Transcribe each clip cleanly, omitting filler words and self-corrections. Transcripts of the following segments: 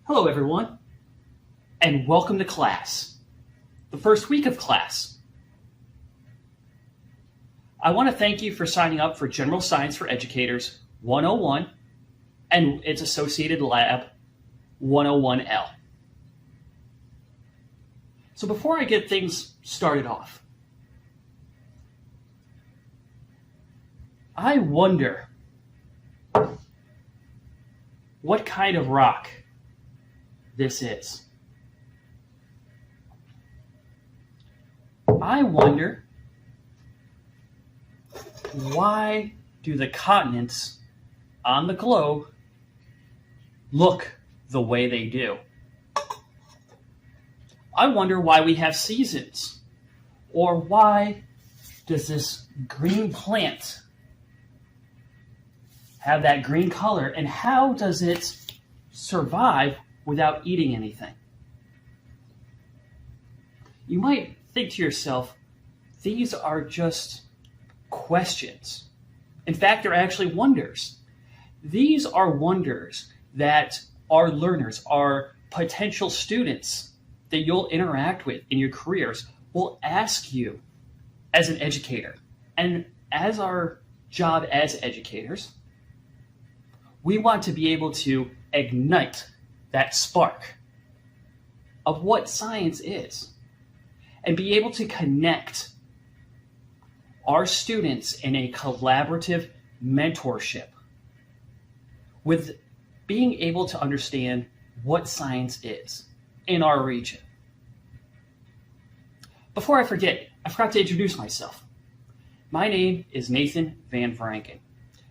Hello, everyone, and welcome to class, the first week of class. I want to thank you for signing up for General Science for Educators 101 and its associated lab 101L. So before I get things started off, I wonder what kind of rock this is. I wonder, why do the continents on the globe look the way they do? I wonder why we have seasons, or why does this green plant have that green color, and how does it survive without eating anything? You might think to yourself, these are just questions. In fact, they're actually wonders. These are wonders that our learners, our potential students that you'll interact with in your careers will ask you as an educator. And as our job as educators, we want to be able to ignite that spark of what science is and be able to connect our students in a collaborative mentorship with being able to understand what science is in our region. Before I forget, I forgot to introduce myself. My name is Nathan Van Vranken,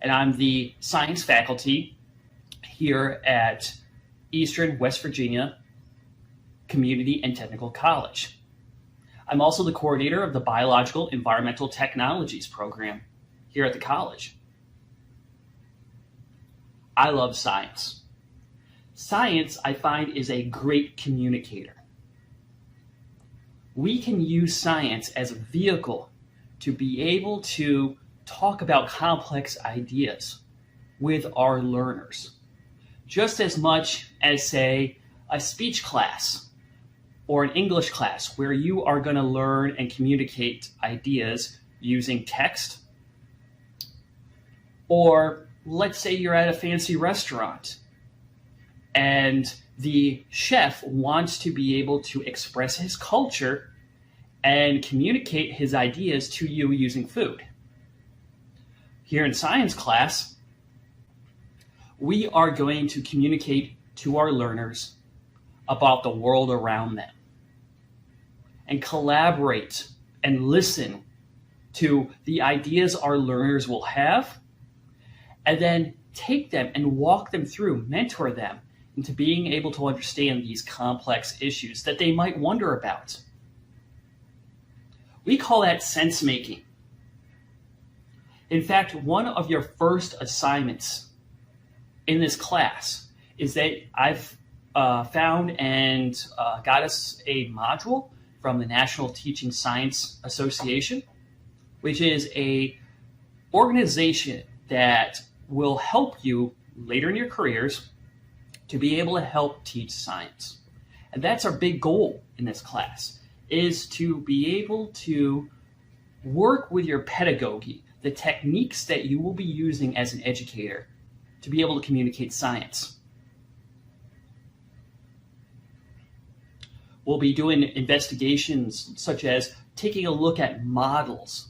and I'm the science faculty here at Eastern West Virginia Community and Technical College. I'm also the coordinator of the Biological Environmental Technologies program here at the college. I love science. Science, I find, is a great communicator. We can use science as a vehicle to be able to talk about complex ideas with our learners, just as much as, say, a speech class or an English class where you are going to learn and communicate ideas using text. Or let's say you're at a fancy restaurant and the chef wants to be able to express his culture and communicate his ideas to you using food. Here in science class, we are going to communicate to our learners about the world around them and collaborate and listen to the ideas our learners will have, and then take them and walk them through, mentor them into being able to understand these complex issues that they might wonder about. We call that sense-making. In fact, one of your first assignments in this class is that I've found and got us a module from the National Teaching Science Association, which is a organization that will help you later in your careers to be able to help teach science. And that's our big goal in this class, is to be able to work with your pedagogy, the techniques that you will be using as an educator to be able to communicate science. We'll be doing investigations such as taking a look at models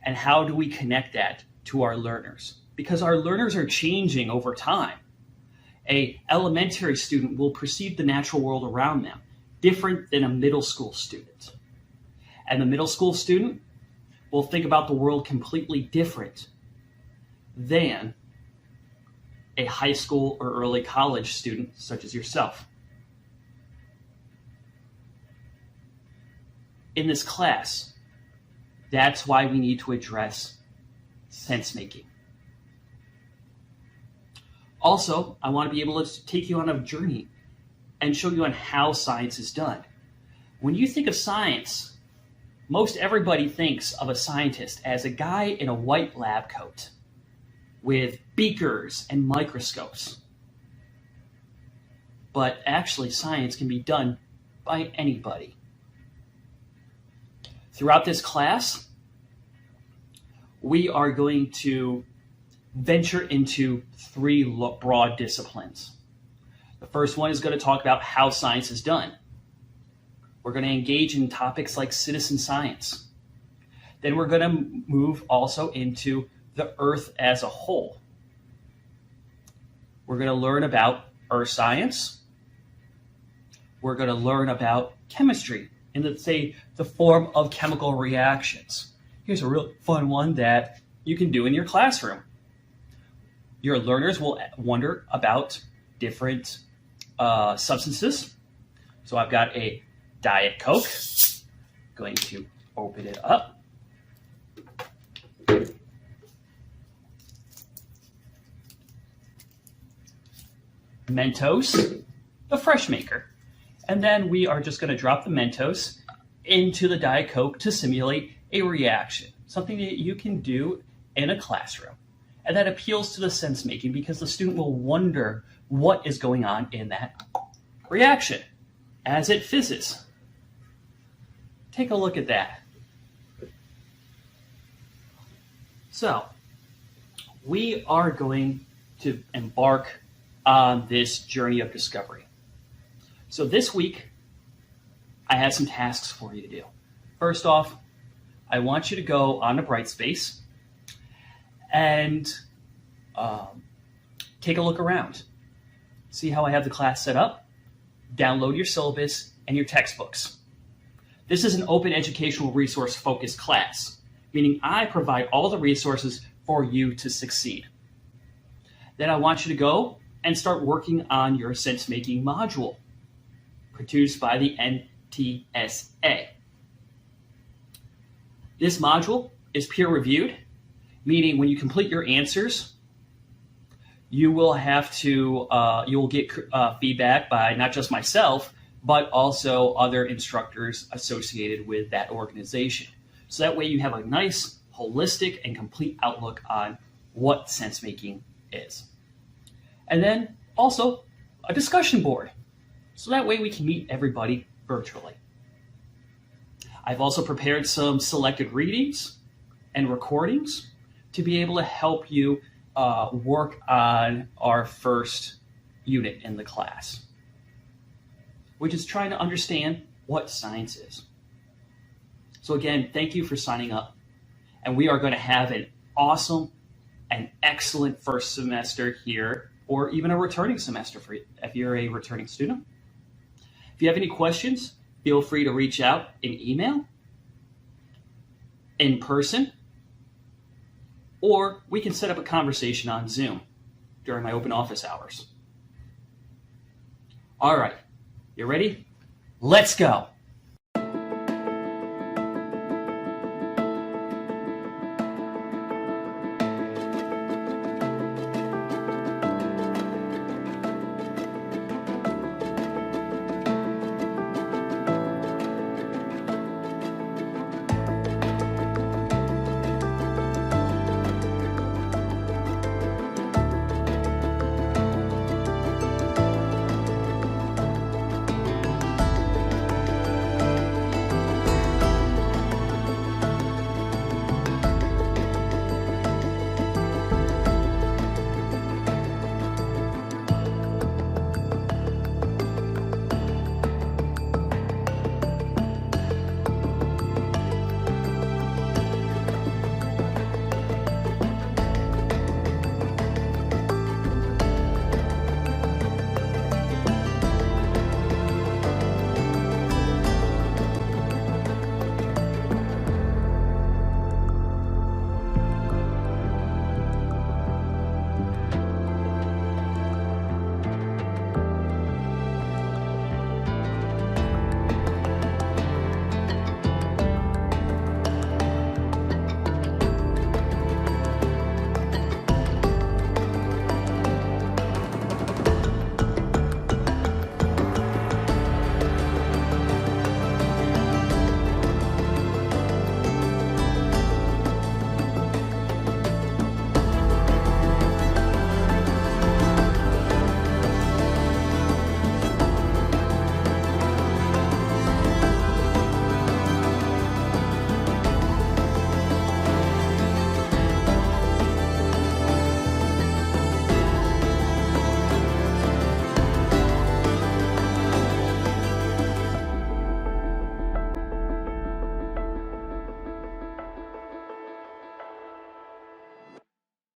and how do we connect that to our learners, because our learners are changing over time. An elementary student will perceive the natural world around them different than a middle school student. And the middle school student will think about the world completely different than a high school or early college student such as yourself. In this class, that's why we need to address sense-making. Also, I want to be able to take you on a journey and show you on how science is done. When you think of science, most everybody thinks of a scientist as a guy in a white lab coat with beakers and microscopes. but actually science can be done by anybody. Throughout this class, we are going to venture into three broad disciplines. The first one is going to talk about how science is done. We're going to engage in topics like citizen science. Then we're going to move also into the Earth as a whole. We're going to learn about earth science. We're going to learn about chemistry in the form of chemical reactions. Here's a real fun one that you can do in your classroom. Your learners will wonder about different substances. So I've got a Diet Coke. Going to open it up. Mentos, the fresh maker. And then we are just going to drop the Mentos into the Diet Coke to simulate a reaction, something that you can do in a classroom. And that appeals to the sense making because the student will wonder what is going on in that reaction as it fizzes. Take a look at that. So, we are going to embark on this journey of discovery. So this week, I have some tasks for you to do. First off, I want you to go on to Brightspace and take a look around. See how I have the class set up? Download your syllabus and your textbooks. This is an open educational resource focused class, meaning I provide all the resources for you to succeed. Then I want you to go and start working on your sense-making module produced by the NTSA. This module is peer-reviewed, meaning when you complete your answers, you will have to you will get feedback by not just myself, but also other instructors associated with that organization. So that way you have a nice, holistic, and complete outlook on what sense-making is. And then also a discussion board. So that way we can meet everybody virtually. I've also prepared some selected readings and recordings to be able to help you work on our first unit in the class, which is trying to understand what science is. So again, thank you for signing up. And we are going to have an awesome and excellent first semester here, or even a returning semester for you, if you're a returning student. If you have any questions, feel free to reach out in email, in person, or we can set up a conversation on Zoom during my open office hours. All right, you ready? Let's go.